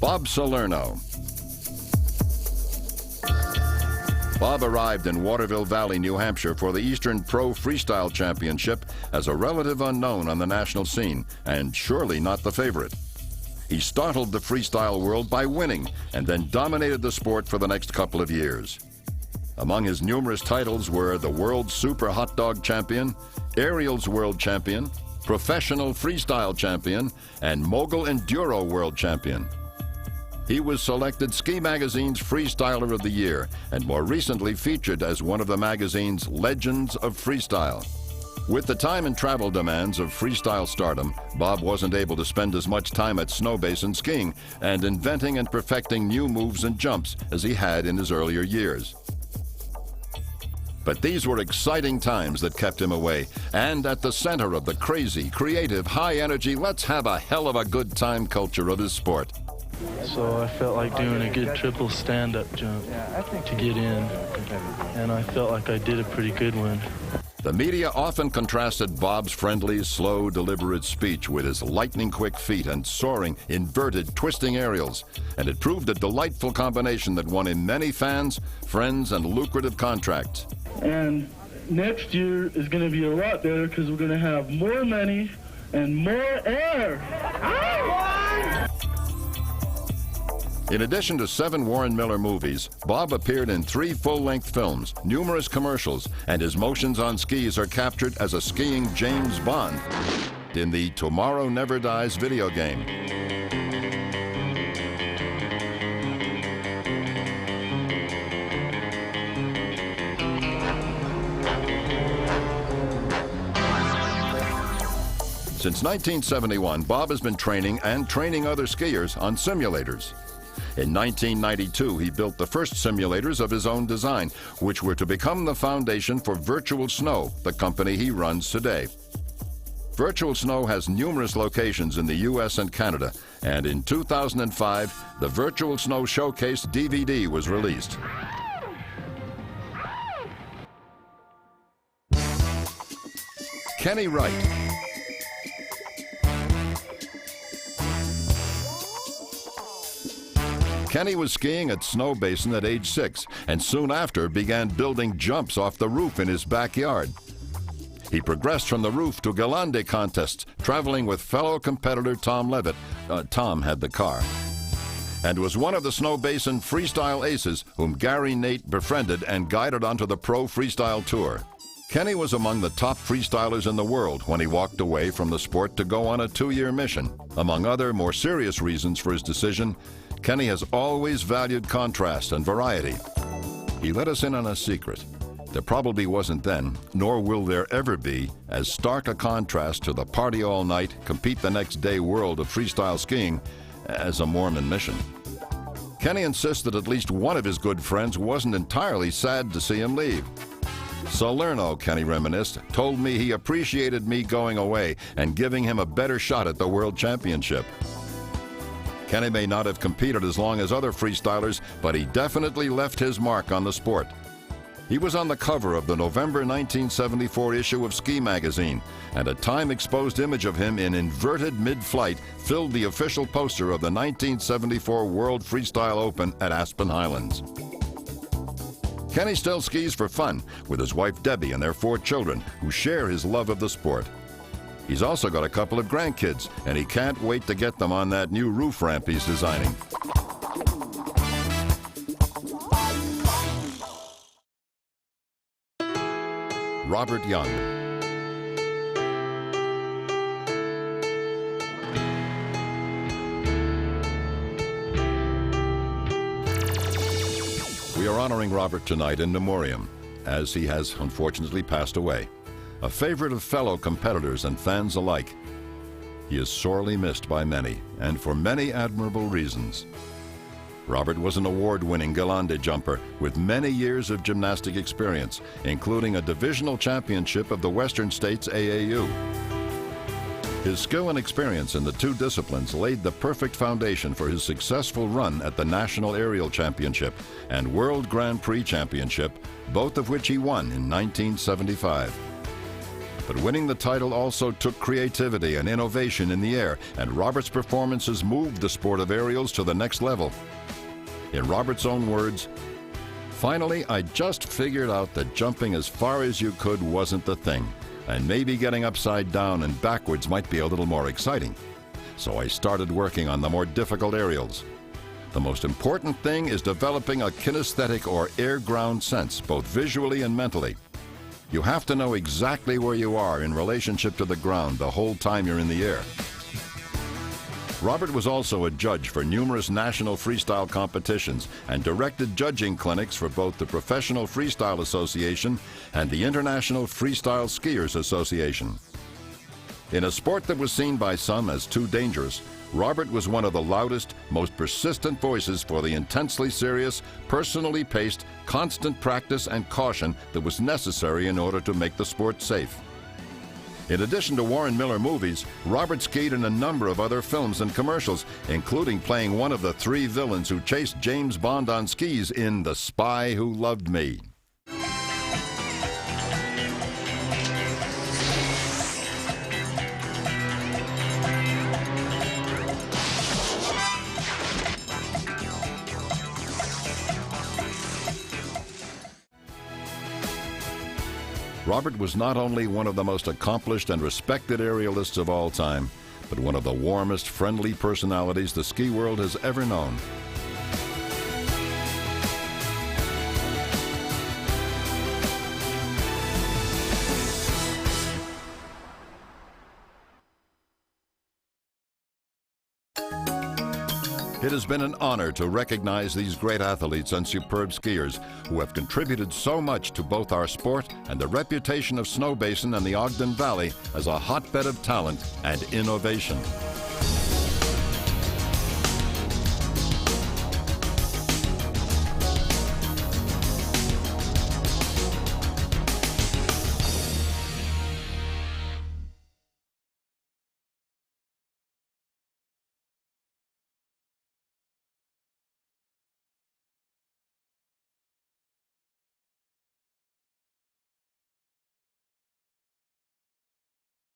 Bob Salerno. Bob arrived in Waterville Valley, New Hampshire for the Eastern Pro Freestyle Championship as a relative unknown on the national scene, and surely not the favorite. He startled the freestyle world by winning and then dominated the sport for the next couple of years. Among his numerous titles were the World Super Hot Dog Champion, Aerials World Champion, Professional Freestyle Champion, and Mogul Enduro World Champion. He was selected Ski Magazine's Freestyler of the Year and more recently featured as one of the magazine's Legends of Freestyle. With the time and travel demands of freestyle stardom, Bob wasn't able to spend as much time at Snowbasin skiing and inventing and perfecting new moves and jumps as he had in his earlier years. But these were exciting times that kept him away, and at the center of the crazy, creative, high-energy, let's have a hell of a good time culture of his sport. So I felt like doing a good triple stand-up jump to get in, and I felt like I did a pretty good one. The media often contrasted Bob's friendly, slow, deliberate speech with his lightning-quick feet and soaring, inverted, twisting aerials, and it proved a delightful combination that won him many fans, friends, and lucrative contracts. And next year is going to be a lot better because we're going to have more money and more air. In addition to 7 Warren Miller movies, Bob appeared in 3 full-length films, numerous commercials, and his motions on skis are captured as a skiing James Bond in the Tomorrow Never Dies video game. Since 1971, Bob has been training and training other skiers on simulators. In 1992, he built the first simulators of his own design, which were to become the foundation for Virtual Snow, the company he runs today. Virtual Snow has numerous locations in the U.S. and Canada, and in 2005, the Virtual Snow Showcase DVD was released. Kenny Wright. Kenny was skiing at Snowbasin at age 6 and soon after began building jumps off the roof in his backyard. He progressed from the roof to Galande contests, traveling with fellow competitor Tom Levitt. Tom had the car. And was one of the Snowbasin freestyle aces whom Gary Nate befriended and guided onto the Pro Freestyle Tour. Kenny was among the top freestylers in the world when he walked away from the sport to go on a 2-year mission. Among other, more serious reasons for his decision, Kenny has always valued contrast and variety. He let us in on a secret. There probably wasn't then, nor will there ever be, as stark a contrast to the party all night, compete the next day world of freestyle skiing as a Mormon mission. Kenny insists that at least one of his good friends wasn't entirely sad to see him leave. Salerno, Kenny reminisced, told me he appreciated me going away and giving him a better shot at the World Championship. Kenny may not have competed as long as other freestylers, but he definitely left his mark on the sport. He was on the cover of the November 1974 issue of Ski Magazine, and a time-exposed image of him in inverted mid-flight filled the official poster of the 1974 World Freestyle Open at Aspen Highlands. Kenny still skis for fun with his wife Debbie and their 4 children, who share his love of the sport. He's also got a couple of grandkids, and he can't wait to get them on that new roof ramp he's designing. Robert Young. We are honoring Robert tonight in memoriam, as he has unfortunately passed away. A favorite of fellow competitors and fans alike. He is sorely missed by many, and for many admirable reasons. Robert was an award-winning Galande jumper with many years of gymnastic experience, including a divisional championship of the Western States AAU. His skill and experience in the 2 disciplines laid the perfect foundation for his successful run at the National Aerial Championship and World Grand Prix Championship, both of which he won in 1975. But winning the title also took creativity and innovation in the air, and Robert's performances moved the sport of aerials to the next level. In Robert's own words, "Finally, I just figured out that jumping as far as you could wasn't the thing, and maybe getting upside down and backwards might be a little more exciting. So I started working on the more difficult aerials. The most important thing is developing a kinesthetic or air-ground sense, both visually and mentally. You have to know exactly where you are in relationship to the ground the whole time you're in the air." Robert was also a judge for numerous national freestyle competitions and directed judging clinics for both the Professional Freestyle Association and the International Freestyle Skiers Association. In a sport that was seen by some as too dangerous, Robert was one of the loudest, most persistent voices for the intensely serious, personally paced, constant practice and caution that was necessary in order to make the sport safe. In addition to Warren Miller movies, Robert skied in a number of other films and commercials, including playing one of the 3 villains who chased James Bond on skis in The Spy Who Loved Me. Robert was not only one of the most accomplished and respected aerialists of all time, but one of the warmest, friendly personalities the ski world has ever known. It has been an honor to recognize these great athletes and superb skiers who have contributed so much to both our sport and the reputation of Snowbasin and the Ogden Valley as a hotbed of talent and innovation.